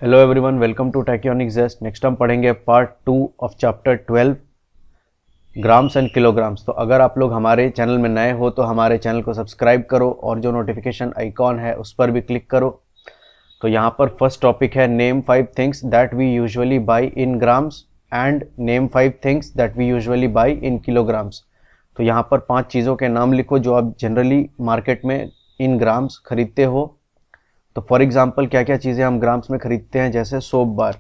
Hello everyone, welcome to Tachyonics zest. Next हम पढ़ेंगे part 2 of chapter 12 grams and kilograms. तो अगर आप लोग हमारे चैनल में नए हो तो हमारे चैनल को सब्सक्राइब करो और जो नोटिफिकेशन आइकॉन है उस पर भी क्लिक करो। तो यहाँ पर फर्स्ट टॉपिक है name 5 things that we usually buy in grams and name 5 things that we usually buy in kilograms. तो यहाँ पर 5 चीज़ों के नाम लिखो जो आप जनरली मार्केट में इन ग्राम्स खरीदते हो। तो फॉर एग्जांपल क्या क्या चीज़ें हम ग्राम्स में खरीदते हैं, जैसे सोप बार।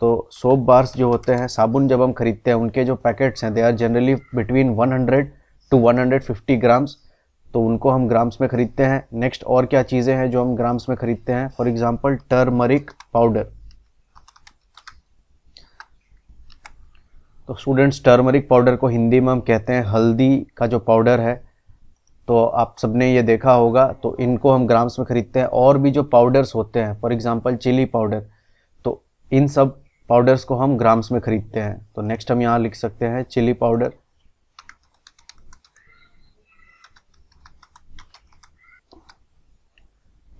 तो सोप बार्स जो होते हैं, साबुन जब हम खरीदते हैं उनके जो पैकेट्स हैं they are generally between 100 to 150 grams, तो उनको हम ग्राम्स में खरीदते हैं। नेक्स्ट और क्या चीज़ें हैं जो हम ग्राम्स में खरीदते हैं, फॉर एग्जांपल टर्मरिक पाउडर। तो स्टूडेंट्स, टर्मरिक पाउडर को हिंदी में हम कहते हैं हल्दी का जो पाउडर है। तो आप सबने ये देखा होगा, तो इनको हम ग्राम्स में खरीदते हैं। और भी जो पाउडर्स होते हैं, फॉर एग्जांपल चिली पाउडर, तो इन सब पाउडर्स को हम ग्राम्स में खरीदते हैं। तो नेक्स्ट हम यहाँ लिख सकते हैं चिली पाउडर।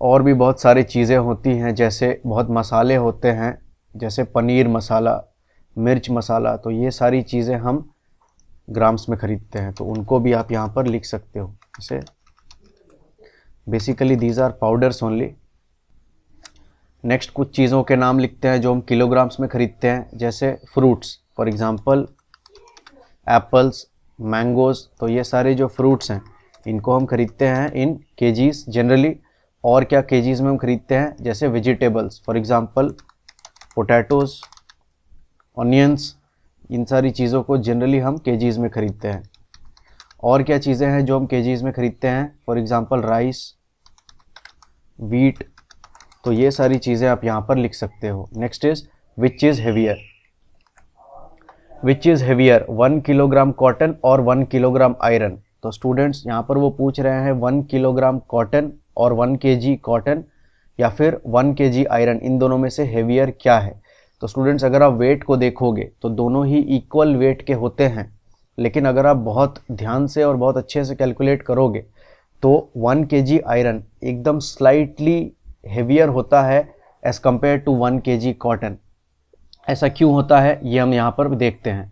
और भी बहुत सारी चीज़ें होती हैं, जैसे बहुत मसाले होते हैं, जैसे पनीर मसाला, मिर्च मसाला। तो ये सारी चीज़ें हम ग्राम्स में खरीदते हैं, तो उनको भी आप यहाँ पर लिख सकते हो। जैसे basically these are powders only. Next कुछ चीज़ों के नाम लिखते हैं जो हम किलोग्राम्स में खरीदते हैं, जैसे fruits, for example apples, mangoes. तो ये सारे जो फ्रूट्स हैं इनको हम खरीदते हैं इन केजीज जनरली। और क्या केजीज में हम खरीदते हैं, जैसे vegetables, for example potatoes, onions. इन सारी चीज़ों को जनरली हम केजीज में खरीदते हैं। और क्या चीज़ें हैं जो हम केजीज में खरीदते हैं, फॉर एग्जांपल राइस, वीट। तो ये सारी चीज़ें आप यहाँ पर लिख सकते हो। Next is which is heavier. Which is heavier, 1 kilogram cotton और 1 किलोग्राम आयरन। तो स्टूडेंट्स यहाँ पर वो पूछ रहे हैं 1 किलोग्राम कॉटन और 1 केजी कॉटन या फिर 1 केजी आयरन, इन दोनों में से हेवियर क्या है। तो स्टूडेंट्स, अगर आप वेट को देखोगे तो दोनों ही इक्वल वेट के होते हैं, लेकिन अगर आप बहुत ध्यान से और बहुत अच्छे से कैलकुलेट करोगे तो 1 केजी आयरन एकदम स्लाइटली हेवियर होता है as compare to 1 KG cotton. ऐसा क्यों होता है ये हम यहाँ पर देखते हैं।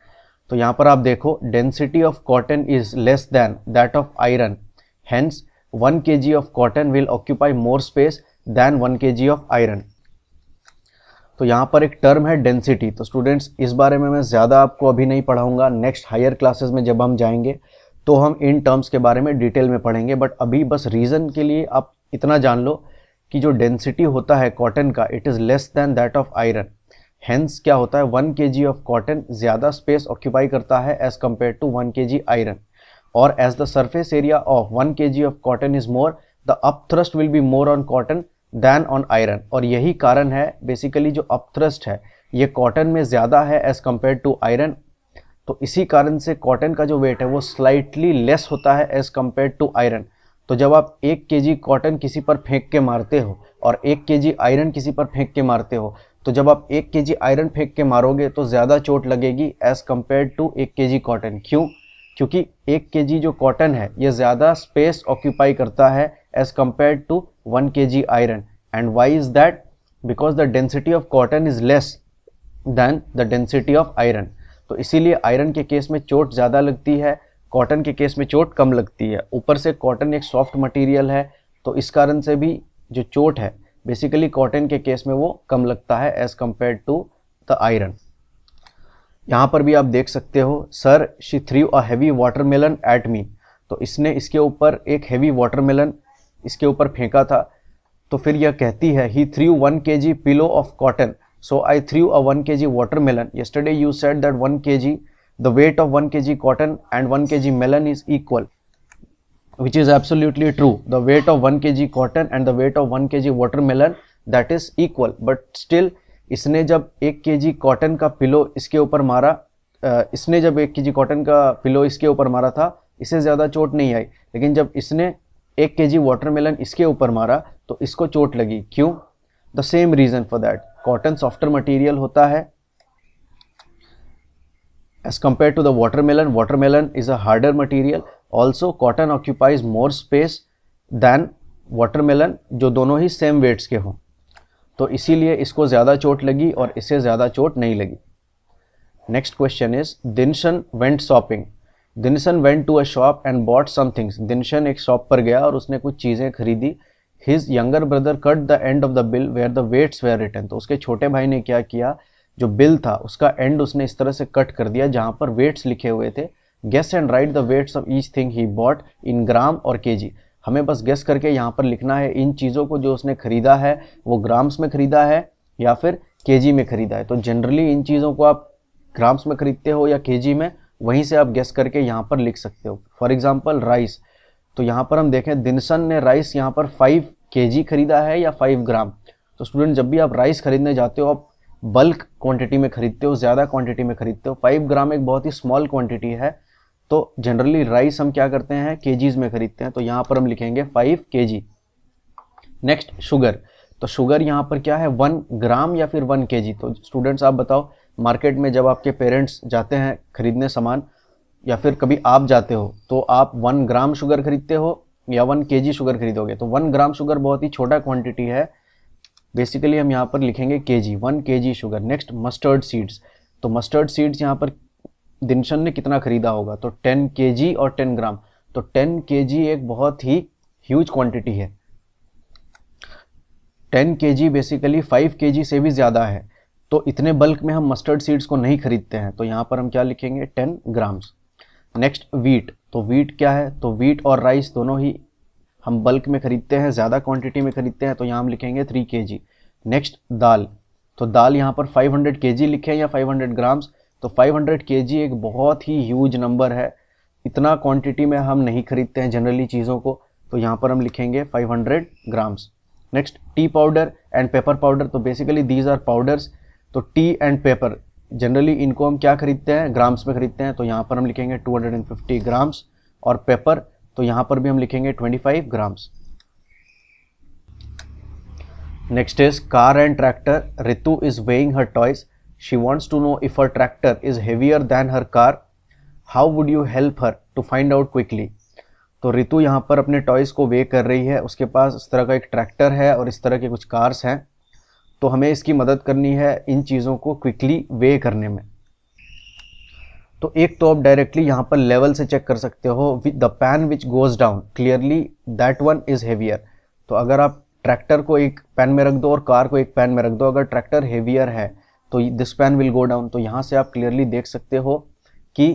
तो यहाँ पर आप देखो, density of cotton is less than that of iron, hence 1 KG of cotton will occupy more space than 1 KG of iron. तो यहाँ पर एक टर्म है डेंसिटी। तो स्टूडेंट्स, इस बारे में मैं ज़्यादा आपको अभी नहीं पढ़ाऊंगा, नेक्स्ट हायर क्लासेस में जब हम जाएंगे तो हम इन टर्म्स के बारे में डिटेल में पढ़ेंगे। बट अभी बस रीज़न के लिए आप इतना जान लो कि जो डेंसिटी होता है कॉटन का, it is less than that of iron. Hence क्या होता है, 1 केजी ऑफ कॉटन ज़्यादा स्पेस ऑक्यूपाई करता है as compare to 1 KG iron. और as the surface area of 1 KG of cotton is more, the upthrust will be more on cotton than on iron. और यही कारण है बेसिकली जो upthrust है ये कॉटन में ज़्यादा है एज कम्पेयर टू आयरन। तो इसी कारण से कॉटन का जो वेट है वो स्लाइटली लेस होता है एज कम्पेयर टू आयरन। तो जब आप 1 केजी कॉटन किसी पर फेंक के मारते हो और 1 केजी आयरन किसी पर फेंक के मारते हो, तो जब आप 1 केजी आयरन फेंक के मारोगे तो ज़्यादा चोट लगेगी as compare to 1 KG cotton. क्यों? क्योंकि 1 केजी जो कॉटन है ये ज़्यादा स्पेस ऑक्यूपाई करता है as compare to 1 KG iron. And why is that? Because the density of cotton is less than the density of iron. तो इसीलिए आयरन के केस में चोट ज़्यादा लगती है, कॉटन के केस में चोट कम लगती है। ऊपर से कॉटन एक सॉफ्ट मटेरियल है, तो इस कारण से भी जो चोट है बेसिकली कॉटन के केस में वो कम लगता है as compare to the iron. यहाँ पर भी आप देख सकते हो, sir she threw a heavy watermelon at me. तो इसने इसके ऊपर एक हैवी वाटरमेलन इसके ऊपर फेंका था। तो फिर यह कहती है he threw 1 KG pillow of cotton, so I threw a 1 KG watermelon. Yesterday you said that 1 KG the weight of 1 KG cotton and 1 KG melon is equal, which is absolutely true. The weight of 1 kg cotton and the weight of 1 kg watermelon that is equal. But still इसने जब 1 kg cotton का pillow इसके ऊपर मारा, इसने जब 1 kg cotton का pillow इसके ऊपर मारा था, इसे ज़्यादा चोट नहीं आई। लेकिन जब इसने 1 kg वाटरमेलन इसके ऊपर मारा तो इसको चोट लगी। क्यों? The same reason for that, cotton softer material होता है as compared to the watermelon. Watermelon is a harder material. Also cotton occupies more space than watermelon, जो दोनों ही सेम वेट्स के हों। तो इसीलिए इसको ज़्यादा चोट लगी और इसे ज़्यादा चोट नहीं लगी। Next question is Dinshan went shopping. Dinshan went to a shop and bought some things. Dinshan एक शॉप पर गया और उसने कुछ चीज़ें खरीदी। His younger brother cut the end of the bill where the weights were written. तो उसके छोटे भाई ने क्या किया, जो बिल था उसका एंड उसने इस तरह से कट कर दिया जहां पर वेट्स लिखे हुए थे। Guess and write the weights of each thing he bought in gram और केजी। हमें बस गेस करके यहाँ पर लिखना है इन चीज़ों को जो उसने खरीदा है वो ग्राम्स में खरीदा है या फिर केजी में खरीदा है। तो जनरली इन चीज़ों को आप ग्राम्स में खरीदते हो या केजी में, वहीं से आप गेस करके यहाँ पर लिख सकते हो। फॉर एग्जाम्पल राइस, तो यहाँ पर हम देखें दिनसन ने राइस यहाँ पर 5 केजी खरीदा है या 5 ग्राम। तो स्टूडेंट जब भी आप राइस खरीदने जाते हो आप बल्क क्वांटिटी में खरीदते हो, ज़्यादा क्वांटिटी में खरीदते हो। 5 ग्राम एक बहुत ही स्मॉल क्वांटिटी है, तो जनरली राइस हम क्या करते हैं केजीज में खरीदते हैं। तो यहाँ पर हम लिखेंगे 5 केजी। नेक्स्ट शुगर, तो शुगर यहाँ पर क्या है 1 ग्राम या फिर 1 केजी। तो स्टूडेंट्स आप बताओ, मार्केट में जब आपके पेरेंट्स जाते हैं खरीदने सामान या फिर कभी आप जाते हो तो आप 1 ग्राम शुगर खरीदते हो या 1 केजी शुगर खरीदोगे। तो 1 ग्राम शुगर बहुत ही छोटा क्वांटिटी है, बेसिकली हम यहाँ पर लिखेंगे KG, 1 KG sugar. Next mustard seeds, तो मस्टर्ड सीड्स यहाँ पर दिनशन ने कितना खरीदा होगा, तो 10 केजी और 10 ग्राम। तो 10 केजी एक बहुत ही ह्यूज क्वांटिटी है। 10 केजी बेसिकली 5 केजी से भी ज़्यादा है, तो इतने बल्क में हम मस्टर्ड सीड्स को नहीं खरीदते हैं। तो यहाँ पर हम क्या लिखेंगे 10 ग्राम्स। नेक्स्ट वीट, तो वीट क्या है, तो वीट और राइस दोनों ही हम बल्क में खरीदते हैं, ज़्यादा क्वांटिटी में खरीदते हैं, तो यहाँ हम लिखेंगे 3 केजी। नेक्स्ट दाल, तो दाल यहाँ पर 500 केजी लिखे हैं या 500 ग्राम्स। तो 500 केजी एक बहुत ही ह्यूज नंबर है, इतना क्वांटिटी में हम नहीं खरीदते हैं जनरली चीज़ों को, तो यहाँ पर हम लिखेंगे 500 grams. Next T powder and pepper powder, तो बेसिकली दीज आर पाउडर्स। तो टी एंड पेपर जनरली इनको हम क्या खरीदते हैं ग्राम्स में खरीदते हैं, तो यहाँ पर हम लिखेंगे 250 ग्राम्स। और पेपर तो यहाँ पर भी हम लिखेंगे 25 grams. Next is car and tractor. Ritu is weighing her toys. She wants to know if her tractor is heavier than her car. How would you help her to find out quickly. तो रितु यहाँ पर अपने toys को वे कर रही है, उसके पास इस तरह का एक ट्रैक्टर है और इस तरह के कुछ कार्स हैं, तो हमें इसकी मदद करनी है इन चीज़ों को क्विकली वे करने में। तो एक तो आप डायरेक्टली यहाँ पर लेवल से चेक कर सकते हो, the pan which goes down clearly that one is heavier. तो अगर आप ट्रैक्टर को एक पैन में रख दो और कार को एक पैन में रख दो, अगर ट्रैक्टर हेवियर है तो this pan will go down. तो यहाँ से आप क्लियरली देख सकते हो कि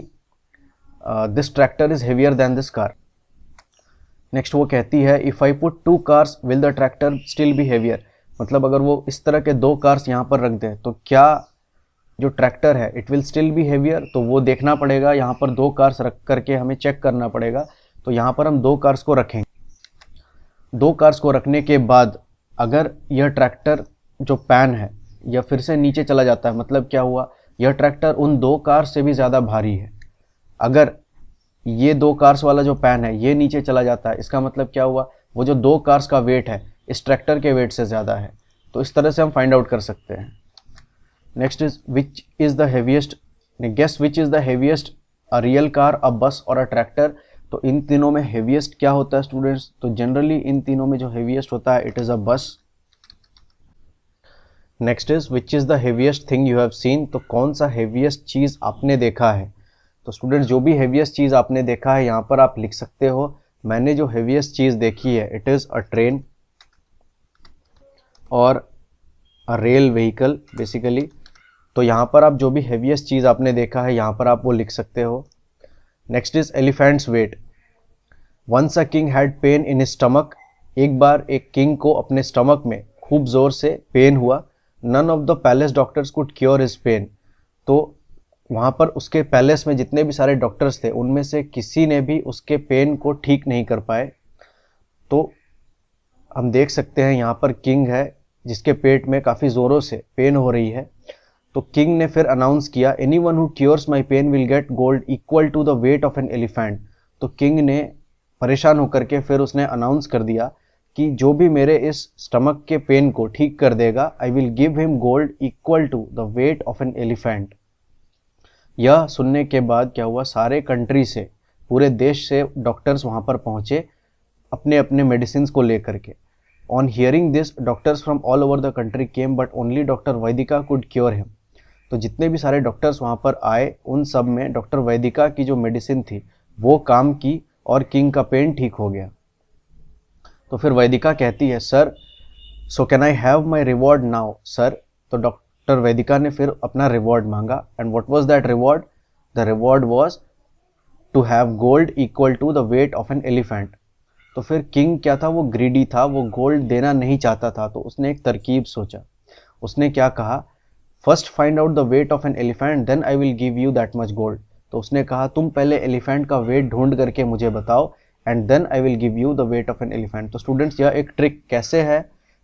this tractor is heavier than this car. Next वो कहती है if I put 2 cars will the tractor still be heavier. मतलब अगर वो इस तरह के 2 कार्स यहाँ पर रख दें तो क्या जो ट्रैक्टर है it will still be heavier. तो वो देखना पड़ेगा, यहाँ पर 2 कार्स रख करके हमें चेक करना पड़ेगा। तो यहाँ पर हम 2 कार्स को रखेंगे। 2 कार्स को रखने के बाद अगर यह ट्रैक्टर जो पैन है यह फिर से नीचे चला जाता है, मतलब क्या हुआ, यह ट्रैक्टर उन 2 कार्स से भी ज़्यादा भारी है। अगर ये 2 कार्स वाला जो पैन है ये नीचे चला जाता है, इसका मतलब क्या हुआ, वो जो 2 कार्स का वेट है इस ट्रैक्टर के वेट से ज़्यादा है। तो इस तरह से हम फाइंड आउट कर सकते हैं। Next is which is the heaviest. Guess which is the heaviest, a real car, a bus और अ ट्रैक्टर। तो इन तीनों में हेवीएस्ट क्या होता है स्टूडेंट्स, तो जनरली इन तीनों में जो हेवीएस्ट होता है इट इज़ अ बस। Next is which is the heaviest thing you have seen. तो कौन सा हेवीएस्ट चीज़ आपने देखा है। तो स्टूडेंट्स जो भी हेवीएस्ट चीज़ आपने देखा है यहाँ पर आप लिख सकते हो। मैंने जो हेवीएस्ट चीज़ देखी है इट इज़ अ ट्रेन और अ रेल व्हीकल बेसिकली। तो यहाँ पर आप जो भी हेवीएस्ट चीज़ आपने देखा है यहाँ पर आप वो लिख सकते हो। Next is elephant's weight. Once a king had pain in stomach. एक बार एक किंग को अपने स्टमक में खूब ज़ोर से पेन हुआ। None of the palace doctors could cure his pain. तो वहाँ पर उसके पैलेस में जितने भी सारे डॉक्टर्स थे उनमें से किसी ने भी उसके पेन को ठीक नहीं कर पाए। तो हम देख सकते हैं यहाँ पर किंग है जिसके पेट में काफ़ी ज़ोरों से पेन हो रही है। तो किंग ने फिर अनाउंस किया anyone who cures my pain will get gold equal to the weight of an elephant. तो किंग ने परेशान होकर के फिर उसने अनाउंस कर दिया कि जो भी मेरे इस स्टमक के पेन को ठीक कर देगा I will give him gold equal to the weight of an elephant. यह सुनने के बाद क्या हुआ, सारे कंट्री से, पूरे देश से डॉक्टर्स वहाँ पर पहुँचे अपने अपने मेडिसिन को लेकर के, on hearing this doctors from all over the country came but only doctor Vaidika could cure him. तो जितने भी सारे डॉक्टर्स वहाँ पर आए उन सब में डॉक्टर वैदिका की जो मेडिसिन थी वो काम की और किंग का पेन ठीक हो गया। तो फिर वैदिका कहती है sir so can I have my reward now sir. तो डॉक्टर वैदिका ने फिर अपना रिवॉर्ड मांगा and what was that reward? The reward was to have gold equal to the weight of an elephant. तो फिर किंग क्या था, वो ग्रीडी था, वो गोल्ड देना नहीं चाहता था। तो उसने एक तरकीब सोचा। उसने क्या कहा, first find out the weight of an elephant then I will give you that much gold. तो उसने कहा तुम पहले एलिफेंट का वेट ढूंढ करके मुझे बताओ and then I will give you the weight of an elephant. तो स्टूडेंट्स यह एक ट्रिक कैसे है,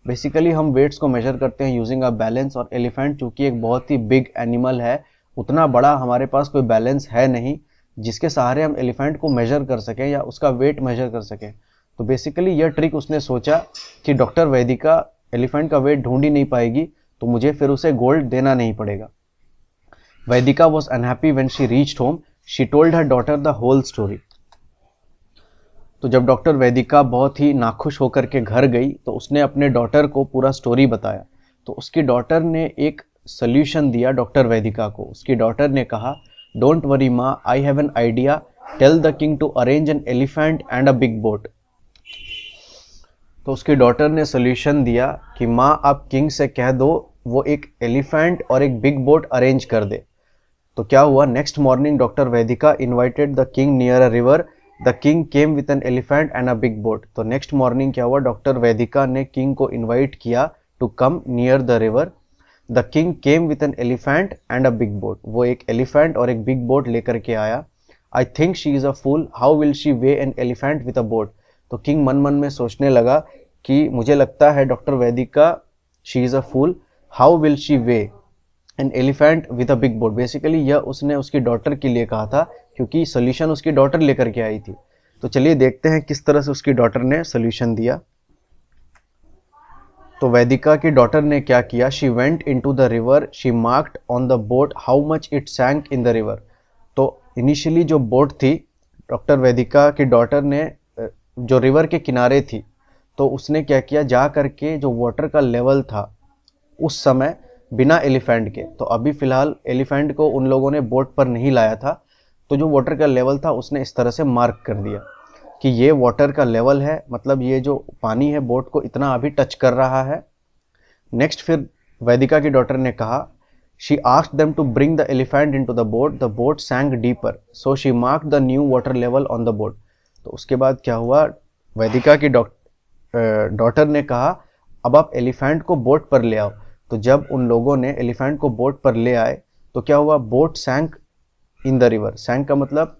बेसिकली हम वेट्स को मेजर करते हैं यूजिंग अ बैलेंस, और एलिफेंट चूंकि एक बहुत ही बिग एनिमल है, उतना बड़ा हमारे पास कोई बैलेंस है नहीं जिसके सहारे हम एलिफेंट को मेजर कर सकें या उसका वेट मेजर कर सकें। तो बेसिकली यह ट्रिक उसने सोचा कि डॉक्टर वैदिका एलिफेंट का वेट ढूंढ ही नहीं पाएगी तो मुझे फिर उसे गोल्ड देना नहीं पड़ेगा। Vaidika was unhappy when she reached home, she told her daughter the whole story. तो जब डॉक्टर वैदिका बहुत ही नाखुश होकर के घर गई तो उसने अपने डॉटर को पूरा स्टोरी बताया। तो उसकी डॉटर ने एक सोल्यूशन दिया डॉक्टर वैदिका को। उसकी डॉटर ने कहा डोंट वरी माँ, I have an idea, tell the king to arrange an elephant and a big boat. तो उसकी डॉटर ने सोल्यूशन दिया कि माँ आप किंग से कह दो वो एक एलिफेंट और एक बिग बोट अरेंज कर दे। तो क्या हुआ, next morning doctor Vaidika invited the king near a river, the king came with an elephant and a big boat. तो नेक्स्ट मॉर्निंग क्या हुआ, डॉक्टर वैदिका ने किंग को इन्वाइट किया to come near the river, the king came with an elephant and a big boat. वो एक elephant और एक बिग बोट लेकर के आया। I think she is a fool, how will she weigh an elephant with a boat. तो king मन मन में सोचने लगा कि मुझे लगता है doctor Vaidika she is a fool, how will she weigh an elephant with a big boat. Basically यह उसने उसकी डॉटर के लिए कहा था क्योंकि सोल्यूशन उसकी डॉटर लेकर के आई थी। तो चलिए देखते हैं किस तरह से उसकी डॉटर ने सोल्यूशन दिया। तो वैदिका की डॉटर ने क्या किया, she went into the river, she marked on the boat how much it sank in the river. तो इनिशियली जो बोट थी, डॉक्टर वैदिका की डॉटर ने जो रिवर के किनारे थी, तो उसने क्या किया, जा करके जो वाटर का लेवल था उस समय बिना एलिफेंट के, तो अभी फिलहाल एलिफेंट को उन लोगों ने बोट पर नहीं लाया था, तो जो वाटर का लेवल था उसने इस तरह से मार्क कर दिया कि ये वाटर का लेवल है, मतलब ये जो पानी है बोट को इतना अभी टच कर रहा है। नेक्स्ट फिर वैदिका की डॉटर ने कहा, she asked them to bring the elephant into the boat sank deeper, so she marked the new water level on the boat. तो उसके बाद क्या हुआ, वैदिका की डॉटर ने कहा अब आप एलिफेंट को बोट पर ले आओ। तो जब उन लोगों ने एलिफेंट को बोट पर ले आए तो क्या हुआ, बोट सैंक इन द रिवर। सैंक का मतलब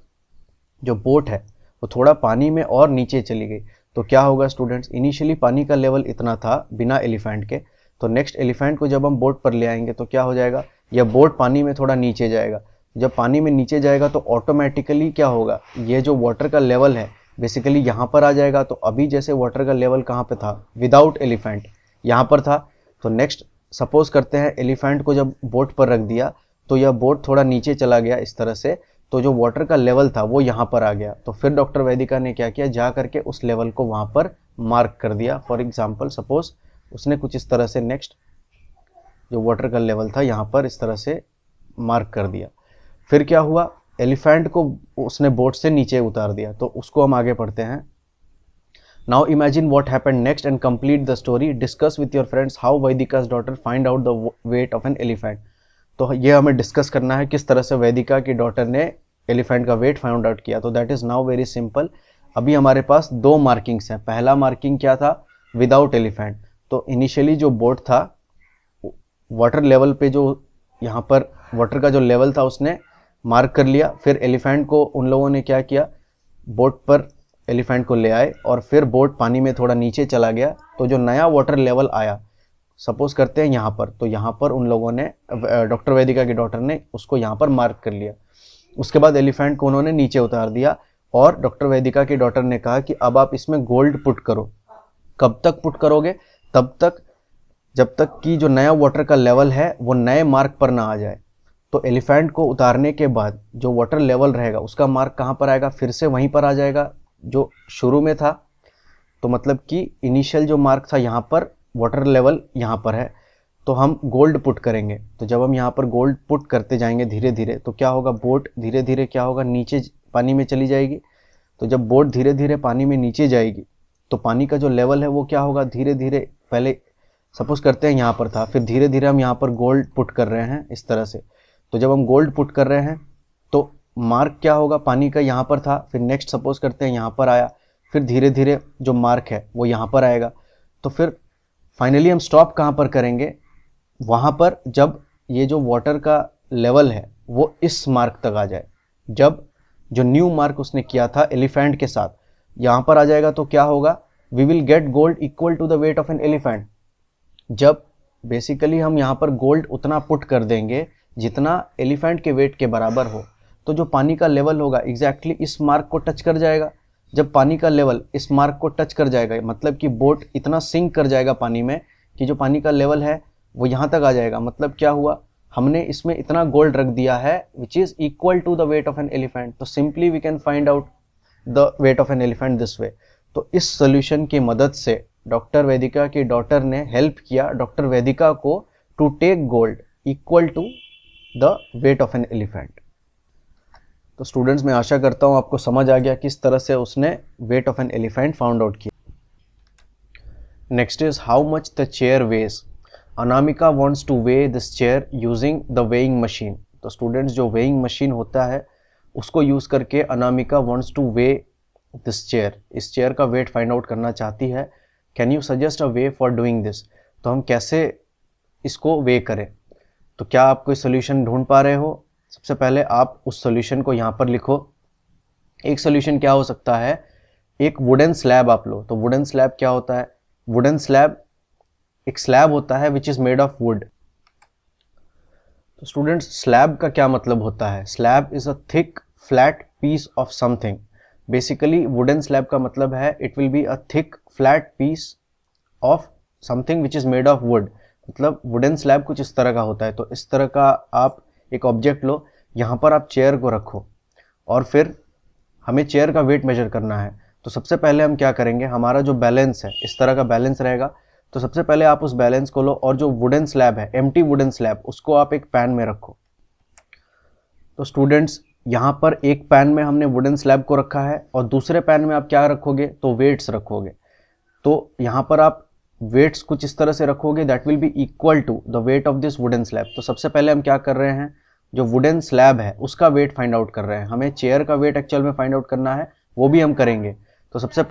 जो बोट है वो थोड़ा पानी में और नीचे चली गई। तो क्या होगा स्टूडेंट्स, इनिशियली पानी का लेवल इतना था बिना एलिफेंट के, तो नेक्स्ट एलिफेंट को जब हम बोट पर ले आएंगे तो क्या हो जाएगा, यह बोट पानी में थोड़ा नीचे जाएगा। जब पानी में नीचे जाएगा तो ऑटोमेटिकली क्या होगा, ये जो वाटर का लेवल है बेसिकली यहाँ पर आ जाएगा। तो अभी जैसे वाटर का लेवल कहाँ पे था, विदाउट एलिफेंट यहाँ पर था। तो नेक्स्ट सपोज करते हैं एलिफेंट को जब बोट पर रख दिया तो यह बोट थोड़ा नीचे चला गया इस तरह से, तो जो वाटर का लेवल था वो यहाँ पर आ गया। तो फिर डॉक्टर वैदिका ने क्या किया, जा करके उस लेवल को वहाँ पर मार्क कर दिया। फॉर एग्जाम्पल सपोज उसने कुछ इस तरह से नेक्स्ट जो वाटर का लेवल था यहाँ पर इस तरह से मार्क कर दिया। फिर क्या हुआ, एलिफेंट को उसने बोट से नीचे उतार दिया। तो उसको हम आगे पढ़ते हैं। Now imagine what happened next and complete the story, discuss with your friends how Vaidika's daughter find out the weight of an elephant. तो ये हमें डिस्कस करना है किस तरह से वैदिका की डॉटर ने एलिफेंट का वेट फाइंड आउट किया। तो that is now very simple. अभी हमारे पास दो मार्किंग्स हैं। पहला मार्किंग क्या था, विदाउट एलिफेंट। तो इनिशियली जो बोट था वाटर लेवल पे, जो यहाँ पर वाटर का जो लेवल था उसने मार्क कर लिया। फिर एलिफेंट को उन लोगों ने क्या किया, बोट पर एलिफेंट को ले आए और फिर बोट पानी में थोड़ा नीचे चला गया। तो जो नया वाटर लेवल आया, सपोज करते हैं यहाँ पर, तो यहाँ पर उन लोगों ने डॉक्टर वैदिका की डॉटर ने उसको यहाँ पर मार्क कर लिया। उसके बाद एलिफेंट को उन्होंने नीचे उतार दिया और डॉक्टर वैदिका की डॉटर ने कहा कि अब आप इसमें गोल्ड पुट करो। कब तक पुट करोगे, तब तक जब तक कि जो नया वाटर का लेवल है वो नए मार्क पर ना आ जाए। तो एलिफेंट को उतारने के बाद जो वाटर लेवल रहेगा उसका मार्क कहाँ पर आएगा, फिर से वहीं पर आ जाएगा जो शुरू में था। तो मतलब कि इनिशियल जो मार्क था यहाँ पर, वाटर लेवल यहाँ पर है, तो हम गोल्ड पुट करेंगे। तो जब हम यहाँ पर गोल्ड पुट करते जाएंगे धीरे धीरे, तो क्या होगा, बोट धीरे धीरे क्या होगा, नीचे पानी में चली जाएगी। तो जब बोट धीरे धीरे पानी में नीचे जाएगी तो पानी का जो लेवल है वो क्या होगा, धीरे धीरे, पहले सपोज करते हैं यहाँ पर था, फिर धीरे धीरे हम यहाँ पर गोल्ड पुट कर रहे हैं इस तरह से। तो जब हम गोल्ड पुट कर रहे हैं तो मार्क क्या होगा, पानी का यहाँ पर था, फिर नेक्स्ट सपोज करते हैं यहाँ पर आया, फिर धीरे धीरे जो मार्क है वो यहाँ पर आएगा। तो फिर फाइनली हम स्टॉप कहाँ पर करेंगे, वहाँ पर जब ये जो वाटर का लेवल है वो इस मार्क तक आ जाए। जब जो न्यू मार्क उसने किया था एलिफेंट के साथ यहाँ पर आ जाएगा तो क्या होगा, we will get gold equal to the weight of an elephant. जब बेसिकली हम यहाँ पर गोल्ड उतना पुट कर देंगे जितना एलिफेंट के वेट के बराबर हो, तो जो पानी का लेवल होगा एग्जैक्टली इस मार्क को टच कर जाएगा। जब पानी का लेवल इस मार्क को टच कर जाएगा मतलब कि बोट इतना सिंक कर जाएगा पानी में कि जो पानी का लेवल है वो यहाँ तक आ जाएगा। मतलब क्या हुआ, हमने इसमें इतना गोल्ड रख दिया है which is equal to the weight of an elephant. तो simply we can find out the weight of an elephant this way. तो इस सोल्यूशन की मदद से डॉक्टर वेदिका की डॉटर ने हेल्प किया डॉक्टर वेदिका को to take gold equal to the weight of an elephant. तो स्टूडेंट्स, मैं आशा करता हूँ आपको समझ आ गया किस तरह से उसने weight of an elephant found out किया। Next is how much the chair weighs. Anamika wants to weigh this chair using the weighing machine. तो स्टूडेंट्स, जो वेइंग मशीन होता है उसको यूज़ करके Anamika wants to weigh this chair, इस chair का weight find out करना चाहती है। Can you suggest a way for doing this. तो हम कैसे इसको वे करें, तो क्या आप कोई सोल्यूशन ढूंढ पा रहे हो? सबसे पहले आप उस सोल्यूशन को यहाँ पर लिखो। एक सोल्यूशन क्या हो सकता है, एक वुडन स्लैब आप लो। तो वुडन स्लैब क्या होता है, वुडन स्लैब एक स्लैब होता है which is made of wood. तो स्टूडेंट्स, स्लैब का क्या मतलब होता है, slab is a thick flat piece of something. Basically wooden slab का मतलब है it will be a thick flat piece of something which is made of wood. मतलब वुडन स्लैब कुछ इस तरह का होता है। तो इस तरह का आप एक ऑब्जेक्ट लो, यहाँ पर आप चेयर को रखो और फिर हमें चेयर का वेट मेजर करना है। तो सबसे पहले हम क्या करेंगे, हमारा जो बैलेंस है इस तरह का बैलेंस रहेगा। तो सबसे पहले आप उस बैलेंस को लो और जो वुडन स्लैब है, एम्प्टी वुडन स्लैब, उसको आप एक पैन में रखो। तो स्टूडेंट्स, यहाँ पर एक पैन में हमने वुडन स्लैब को रखा है और दूसरे पैन में आप क्या रखोगे, तो वेट्स रखोगे। तो यहाँ पर आप वेट्स कुछ इस तरह से रखोगे that will be equal to the weight of this wooden slab. तो सबसे पहले हम क्या कर रहे हैं, जो वुडन स्लैब है उसका वेट फाइंड आउट कर रहे हैं। हमें चेयर का वेट एक्चुअल में फाइंड आउट करना है, वो भी हम करेंगे। तो सबसे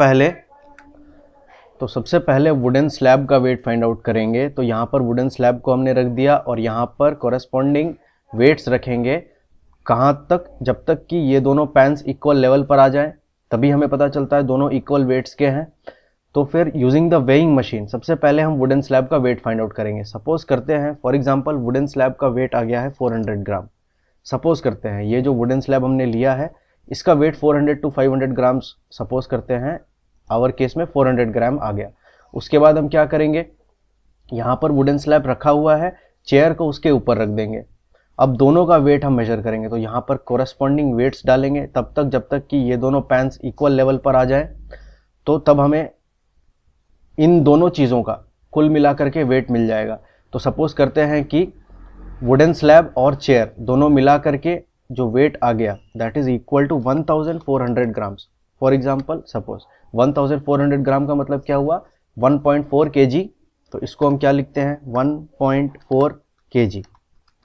पहले वुडन स्लैब का वेट फाइंड आउट करेंगे। तो यहाँ पर वुडन स्लैब को हमने रख दिया और यहाँ पर कॉरेस्पॉन्डिंग वेट्स रखेंगे। कहाँ तक, जब तक कि ये दोनों पैन्स इक्वल लेवल पर आ जाएं, तभी हमें पता चलता है दोनों इक्वल वेट्स के हैं। तो फिर यूजिंग द वेइंग मशीन सबसे पहले हम वुडन स्लैब का वेट फाइंड आउट करेंगे। सपोज करते हैं फॉर एग्जांपल वुडन स्लैब का वेट आ गया है 400 ग्राम। सपोज करते हैं ये जो वुडन स्लैब हमने लिया है इसका वेट 400 टू 500 ग्राम्स, सपोज करते हैं आवर केस में 400 ग्राम आ गया। उसके बाद हम क्या करेंगे, यहाँ पर वुडन स्लैब रखा हुआ है, चेयर को उसके ऊपर रख देंगे। अब दोनों का वेट हम मेजर करेंगे। तो यहाँ पर कोरेस्पॉन्डिंग वेट्स डालेंगे तब तक जब तक कि ये दोनों पैन्स इक्वल लेवल पर आ जाए। तो तब हमें इन दोनों चीज़ों का कुल मिलाकर के वेट मिल जाएगा। तो सपोज करते हैं कि वुडन स्लैब और चेयर दोनों मिला करके जो वेट आ गया that is equal to 1400 grams. For example suppose 1400 gram का मतलब क्या हुआ, 1.4 kg। तो इसको हम क्या लिखते हैं, 1.4 kg,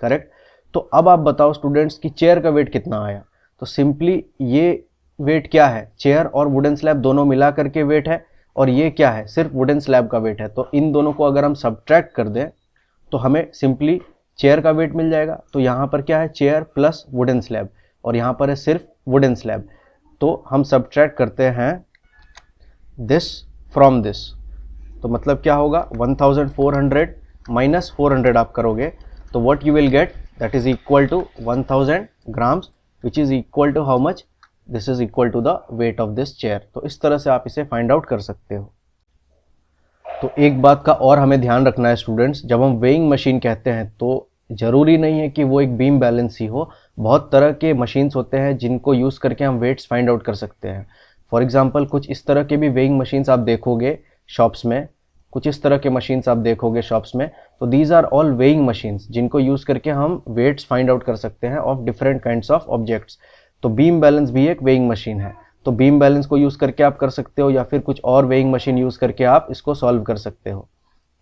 करेक्ट। तो अब आप बताओ स्टूडेंट्स कि चेयर का वेट कितना आया। तो सिंपली ये वेट क्या है, चेयर और वुडन स्लैब दोनों मिला करके वेट है, और ये क्या है, सिर्फ वुडन स्लैब का वेट है। तो इन दोनों को अगर हम सब्ट्रैक्ट कर दें तो हमें सिंपली चेयर का वेट मिल जाएगा। तो यहाँ पर क्या है, चेयर प्लस वुडन स्लैब, और यहाँ पर है सिर्फ वुडन स्लैब। तो हम सब्ट्रैक्ट करते हैं दिस फ्रॉम दिस। तो मतलब क्या होगा, 1400 माइनस 400 आप करोगे तो what you will get, that is equal to 1000 grams which is equal to how much, this is equal to the weight of this chair. तो इस तरह से आप इसे फाइंड आउट कर सकते हो। तो एक बात का और हमें ध्यान रखना है स्टूडेंट्स, जब हम वेइंग मशीन कहते हैं तो ज़रूरी नहीं है कि वो एक बीम बैलेंस ही हो। बहुत तरह के मशीन्स होते हैं जिनको यूज़ करके हम वेट्स फाइंड आउट कर सकते हैं। फॉर एग्जांपल कुछ इस तरह के भी वेइंग मशीन्स आप देखोगे शॉप्स में, कुछ इस तरह के मशीन्स आप देखोगे शॉप्स में। तो these are all weighing machines जिनको यूज़ करके हम वेट्स फाइंड आउट कर सकते हैं of different kinds of objects. तो बीम बैलेंस भी एक वेइंग मशीन है, तो बीम बैलेंस को यूज़ करके आप कर सकते हो, या फिर कुछ और वेइंग मशीन यूज़ करके आप इसको सॉल्व कर सकते हो।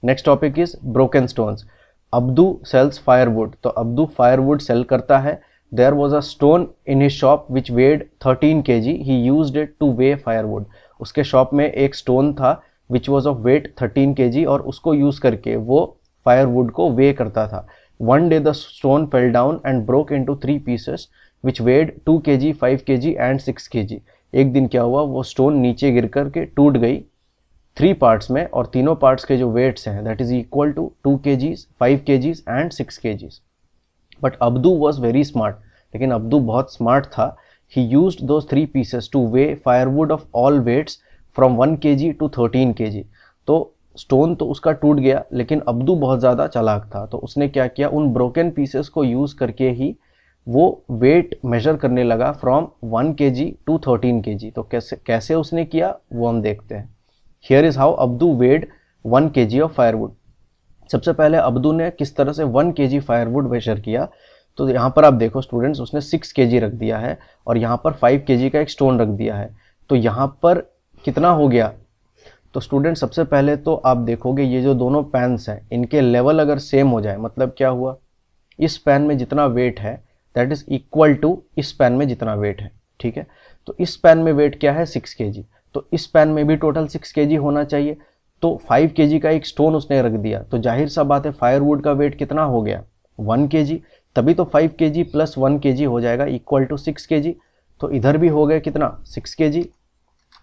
Next topic is broken stones. Abdu sells firewood, तो अब्दू फायरवुड सेल करता है। There was a stone in his shop which weighed 13 kg, he used it to weigh firewood. उसके शॉप में एक स्टोन था which was of weight 13 kg, और उसको use करके वो फायरवुड को वे करता था। One day the stone fell down and broke into 3 pieces which weighed 2 kg, 5 kg and 6 kg। एक दिन क्या हुआ, वो स्टोन नीचे गिर करके टूट गई 3 पार्ट्स में, और तीनों पार्ट्स के जो वेट्स हैं that is equal to 2 kg, 5 kg and 6 kg। But Abdu was very smart, लेकिन अब्दू बहुत स्मार्ट था। He used those 3 pieces to weigh firewood of all weights from 1 kg to 13 kg। तो स्टोन तो उसका टूट गया, लेकिन अब्दू बहुत ज़्यादा चालाक था, तो उसने क्या किया, उन ब्रोकन पीसेस को यूज़ करके ही वो वेट मेजर करने लगा फ्रॉम 1 kg टू 13 kg। तो कैसे उसने किया वो हम देखते हैं। Here is how Abdu weighed 1 kg of firewood. सबसे पहले अब्दू ने किस तरह से 1 kg फायरवुड मेजर किया, तो यहाँ पर आप देखो स्टूडेंट्स, उसने 6 kg रख दिया है और यहाँ पर 5 kg का एक स्टोन रख दिया है। तो यहाँ पर कितना हो गया, तो स्टूडेंट सबसे पहले तो आप देखोगे ये जो दोनों पैन्स हैं इनके लेवल अगर सेम हो जाए, मतलब क्या हुआ, इस पैन में जितना वेट है दैट इज इक्वल टू इस पैन में जितना वेट है, ठीक है। तो इस पैन में वेट क्या है 6 kg, तो इस पैन में भी टोटल 6 kg होना चाहिए। तो 5 kg का एक स्टोन उसने रख दिया, तो जाहिर सा बात है फायरवुड का वेट कितना हो गया 1 kg, तभी तो 5 kg प्लस 1 kg हो जाएगा इक्वल टू 6 kg। तो इधर भी हो गया कितना 6 kg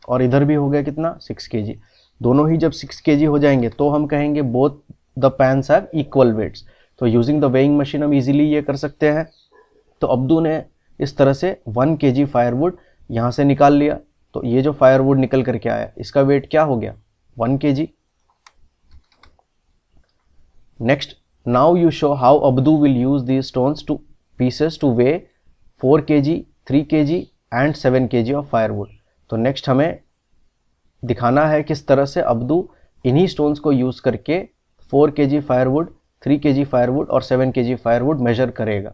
और इधर भी हो गया कितना 6 kg। दोनों ही जब 6 kg हो जाएंगे तो हम कहेंगे both the pans have equal weights. तो यूजिंग द वेइंग मशीन हम इजीली ये कर सकते हैं। तो अब्दू ने इस तरह से 1 kg फायरवुड यहाँ से निकाल लिया, तो ये जो फायरवुड निकल करके आया इसका वेट क्या हो गया 1 kg। Next, now you show how Abdu will use these stones two pieces two way 4 kg, 3 kg and 7 kg of firewood. तो नेक्स्ट हमें दिखाना है किस तरह से अब्दू इन्हीं स्टोन्स को यूज करके 4 kg फायरवुड, 3 kg फायरवुड और 7 kg फायरवुड मेजर करेगा।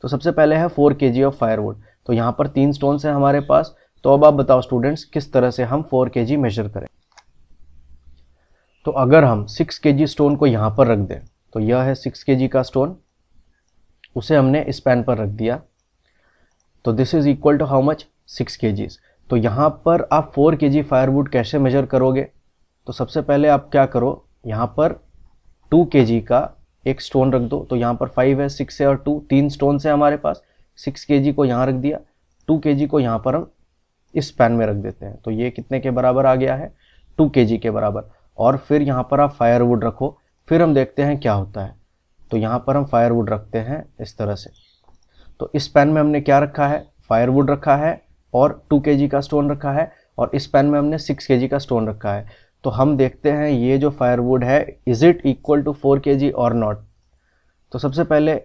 तो सबसे पहले है 4 kg ऑफ फायरवुड। तो यहाँ पर 3 स्टोन्स हैं हमारे पास। तो अब आप बताओ स्टूडेंट्स किस तरह से हम 4 kg मेजर करें। तो अगर हम 6 kg स्टोन को यहाँ पर रख दें, तो यह है 6 kg का स्टोन, उसे हमने इस पैन पर रख दिया। तो this is equal to how much 6 kg। तो यहाँ पर आप 4 kg फायरवुड कैसे मेजर करोगे, तो सबसे पहले आप क्या करो, यहाँ पर 2 kg का एक स्टोन रख दो। तो यहाँ पर 5 है, 6 है और 2, 3 स्टोन है हमारे पास। 6 kg को यहाँ रख दिया, 2 kg को यहाँ पर हम इस पैन में रख देते हैं। तो ये कितने के बराबर आ गया है 2 kg के बराबर। और फिर यहाँ पर आप फायरवुड रखो, फिर हम देखते हैं क्या होता है। तो यहाँ पर हम फायरवुड रखते हैं इस तरह से। तो इस पैन में हमने क्या रखा है, फायरवुड रखा है और 2 kg का स्टोन रखा है, और इस पैन में हमने 6 kg का स्टोन रखा है। तो हम देखते हैं ये जो फायरवुड है is it equal to 4 kg और नॉट। तो सबसे पहले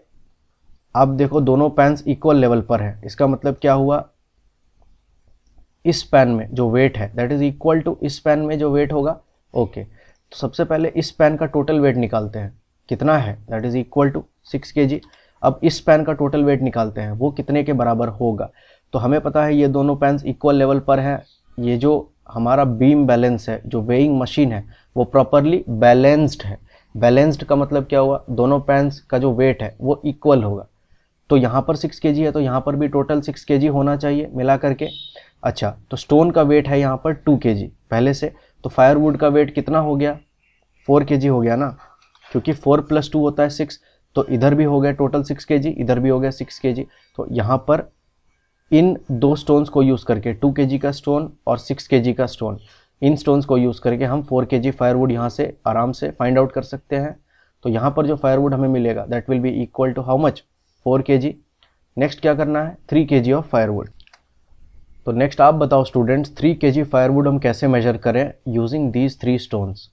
आप देखो दोनों पैन्स इक्वल लेवल पर है, इसका मतलब क्या हुआ, इस पैन में जो वेट है दैट इज इक्वल टू इस पैन में जो वेट होगा। ओके, तो सबसे पहले इस पैन का टोटल वेट निकालते हैं, कितना है that is equal to 6 kg। अब इस पैन का टोटल वेट निकालते हैं, वो कितने के बराबर होगा। तो हमें पता है ये दोनों पैन्स इक्वल लेवल पर है। ये जो हमारा बीम बैलेंस है, जो वेइंग मशीन है, वो प्रॉपरली बैलेंस्ड है। बैलेंस्ड का मतलब क्या हुआ, दोनों पैन्स का जो वेट है वो इक्वल होगा। तो यहाँ पर 6 kg है, तो यहाँ पर भी टोटल 6 kg होना चाहिए मिला करके। अच्छा, तो स्टोन का वेट है यहाँ पर 2 kg पहले से, तो फायरवुड का वेट कितना हो गया 4 kg हो गया ना, क्योंकि 4 + 2 होता है 6। तो इधर भी हो गया टोटल 6 kg, इधर भी हो गया 6 kg। तो यहाँ पर इन दो स्टोन्स को यूज़ करके 2 kg का स्टोन और 6 kg का स्टोन, इन स्टोन्स को यूज़ करके हम 4 kg फायरवुड यहाँ से आराम से फाइंड आउट कर सकते हैं। तो यहाँ पर जो फायरवुड हमें मिलेगा that will be equal to how much 4 kg। Next क्या करना है 3 kg ऑफ फायरवुड। तो नेक्स्ट आप बताओ स्टूडेंट्स 3 kg फायरवुड हम कैसे मेजर करें यूजिंग दीज 3 स्टोन्स।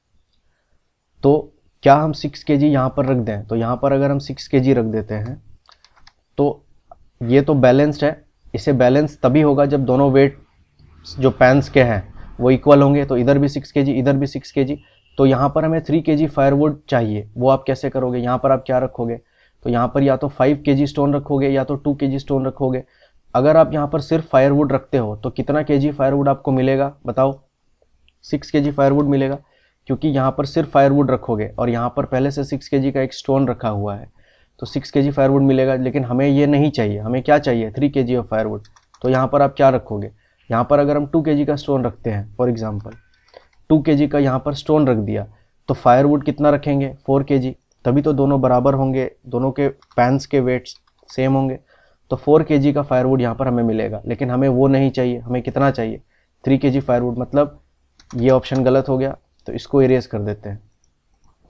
तो क्या हम 6 kg यहाँ पर रख दें, तो यहाँ पर अगर हम 6 kg रख देते हैं तो ये तो बैलेंस्ड है। इसे बैलेंस तभी होगा जब दोनों वेट जो पैंस के हैं वो इक्वल होंगे, तो इधर भी 6 kg, इधर भी 6 kg। तो यहाँ पर हमें 3 kg फायरवुड चाहिए, वो आप कैसे करोगे? यहाँ पर आप क्या रखोगे? तो यहाँ पर या तो 5 kg स्टोन रखोगे या तो 2 kg स्टोन रखोगे। अगर आप यहाँ पर सिर्फ फायरवुड रखते हो तो कितना kg फायरवुड आपको मिलेगा बताओ? 6 kg फायरवुड मिलेगा, क्योंकि यहाँ पर सिर्फ फायरवुड रखोगे और यहाँ पर पहले से 6 kg का एक स्टोन रखा हुआ है, तो 6 kg फायरवुड मिलेगा। लेकिन हमें ये नहीं चाहिए, हमें क्या चाहिए? 3 kg ऑफ फायरवुड। तो यहाँ पर आप क्या रखोगे? यहाँ पर अगर हम 2 kg का स्टोन रखते हैं, फॉर एग्जांपल 2 kg का यहाँ पर स्टोन रख दिया, तो फायरवुड कितना रखेंगे? 4 kg। तभी तो दोनों बराबर होंगे, दोनों के पैंस के वेट्स सेम होंगे, तो 4 kg का फायरवुड यहाँ पर हमें मिलेगा। लेकिन हमें वो नहीं चाहिए, हमें कितना चाहिए? 3 kg फायरवुड। मतलब ये ऑप्शन गलत हो गया, तो इसको इरेज कर देते हैं।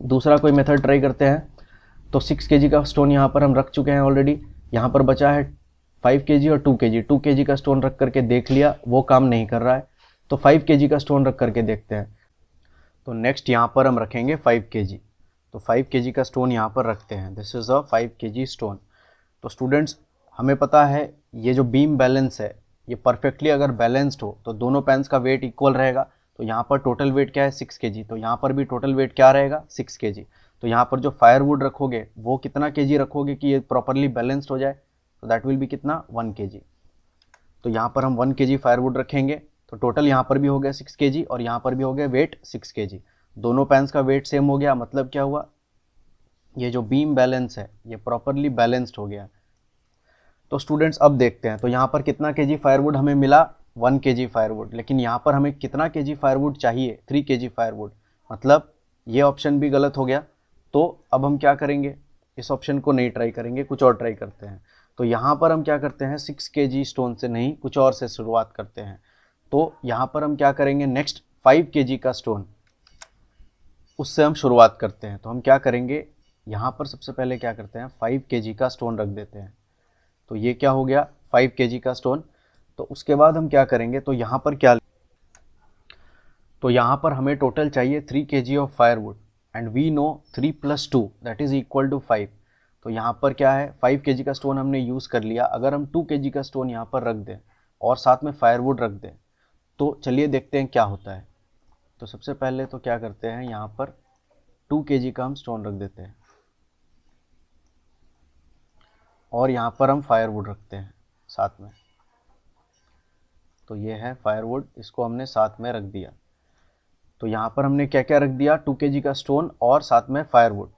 दूसरा कोई मेथड ट्राई करते हैं। तो 6 kg का स्टोन यहाँ पर हम रख चुके हैं ऑलरेडी, यहाँ पर बचा है 5 kg और 2 kg। 2 kg का स्टोन रख करके देख लिया, वो काम नहीं कर रहा है, तो 5 kg का स्टोन रख करके देखते हैं। तो नेक्स्ट यहाँ पर हम रखेंगे 5 kg। तो 5 kg का स्टोन यहाँ पर रखते हैं। This is a 5 kg stone. तो स्टूडेंट्स, हमें पता है ये जो बीम बैलेंस है ये परफेक्टली अगर बैलेंस्ड हो तो दोनों पैंस का वेट इक्वल रहेगा। तो यहाँ पर टोटल वेट क्या है? 6 kg। तो यहाँ पर भी टोटल वेट क्या रहेगा? 6 kg। तो यहाँ पर जो फायरवुड रखोगे वो कितना kg रखोगे कि ये प्रॉपरली बैलेंस्ड हो जाए? तो दैट विल बी कितना? 1 kg। तो यहाँ पर हम 1 kg फायरवुड रखेंगे, तो टोटल यहाँ पर भी हो गया 6 kg और यहाँ पर भी हो गया वेट 6 kg। दोनों पैंस का वेट सेम हो गया, मतलब क्या हुआ? ये जो बीम बैलेंस है ये प्रॉपरली बैलेंस्ड हो गया। तो स्टूडेंट्स अब देखते हैं, तो यहाँ पर कितना kg फायरवुड हमें मिला? 1 kg फायरवुड। लेकिन यहाँ पर हमें कितना kg फायरवुड चाहिए? 3 kg फायरवुड। मतलब ये ऑप्शन भी गलत हो गया। तो अब हम क्या करेंगे? इस ऑप्शन को नहीं ट्राई करेंगे, कुछ और ट्राई करते हैं। तो यहाँ पर हम क्या करते हैं? 6 kg स्टोन से नहीं, कुछ और से शुरुआत करते हैं। तो यहाँ पर हम क्या करेंगे? नेक्स्ट 5 kg का स्टोन, उससे हम शुरुआत करते हैं। तो हम क्या करेंगे? यहाँ पर सबसे पहले क्या करते हैं? 5 kg का स्टोन रख देते हैं। तो ये क्या हो गया? 5 kg का स्टोन। तो उसके बाद हम क्या करेंगे? तो यहाँ पर क्या, तो यहाँ पर हमें टोटल चाहिए 3 kg of firewood and we know 3 + 2 that is equal to 5। तो यहाँ पर क्या है? 5 kg का स्टोन हमने यूज़ कर लिया। अगर हम 2 kg का स्टोन यहाँ पर रख दें और साथ में फायरवुड रख दें, तो चलिए देखते हैं क्या होता है। तो सबसे पहले तो क्या करते हैं, यहाँ पर 2 kg का हम स्टोन रख देते हैं और यहाँ पर हम फायरवुड रखते हैं साथ में। तो ये है फायरवुड, इसको हमने साथ में रख दिया। तो यहाँ पर हमने क्या क्या रख दिया? 2 kg का स्टोन और साथ में फायरवुड।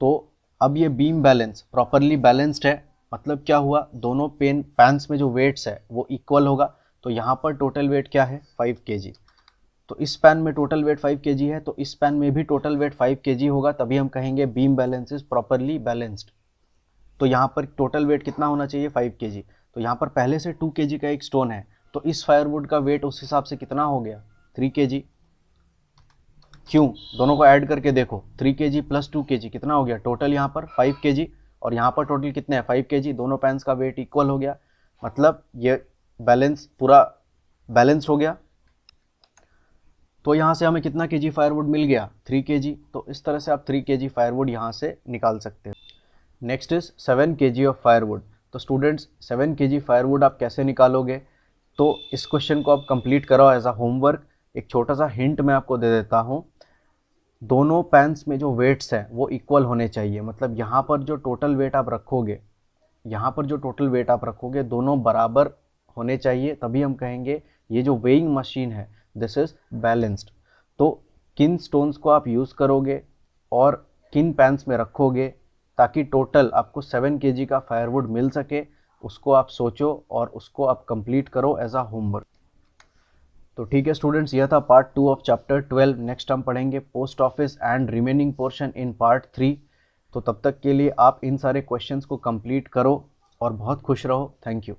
तो अब ये बीम बैलेंस प्रॉपरली बैलेंस्ड है। मतलब क्या हुआ? दोनों पैंस में जो वेट्स है वो इक्वल होगा। तो यहाँ पर टोटल वेट क्या है? 5 kg। तो इस पैन में टोटल वेट 5 kg है, तो इस पैन में भी टोटल वेट 5 kg होगा, तभी हम कहेंगे beam balance is properly balanced. तो यहाँ पर टोटल वेट कितना होना चाहिए? 5 kg। तो यहाँ पर पहले से 2 kg का एक स्टोन है, तो इस फायरवुड का वेट उस हिसाब से कितना हो गया? 3 kg। क्यों? दोनों को ऐड करके देखो, 3 kg + 2 kg कितना हो गया? टोटल यहाँ पर 5 kg और यहाँ पर टोटल कितने हैं? 5 kg। दोनों पैंस का वेट इक्वल हो गया, मतलब ये बैलेंस पूरा बैलेंस हो गया। तो यहाँ से हमें कितना kg फायरवुड मिल गया? 3 kg। तो इस तरह से आप 3 kg फायरवुड यहाँ से निकाल सकते हैं। Next is 7 kg of firewood. तो स्टूडेंट्स 7 kg फायरवुड आप कैसे निकालोगे? तो इस क्वेश्चन को आप कंप्लीट करो एज अ होमवर्क। एक छोटा सा हिंट मैं आपको दे देता हूँ। दोनों पैंस में जो वेट्स हैं वो इक्वल होने चाहिए। मतलब यहाँ पर जो टोटल वेट आप रखोगे, यहाँ पर जो टोटल वेट आप रखोगे दोनों बराबर होने चाहिए, तभी हम कहेंगे ये जो वेइंग मशीन है दिस इज बैलेंस्ड। तो किन स्टोन्स को आप यूज़ करोगे और किन पैंस में रखोगे ताकि टोटल आपको 7 kg का फायरवुड मिल सके, उसको आप सोचो और उसको आप कंप्लीट करो एज अ होमवर्क। तो ठीक है स्टूडेंट्स, यह था पार्ट 2 ऑफ चैप्टर 12। नेक्स्ट हम पढ़ेंगे post office and remaining portion in part 3। तो तब तक के लिए आप इन सारे क्वेश्चंस को कंप्लीट करो और बहुत खुश रहो। Thank you.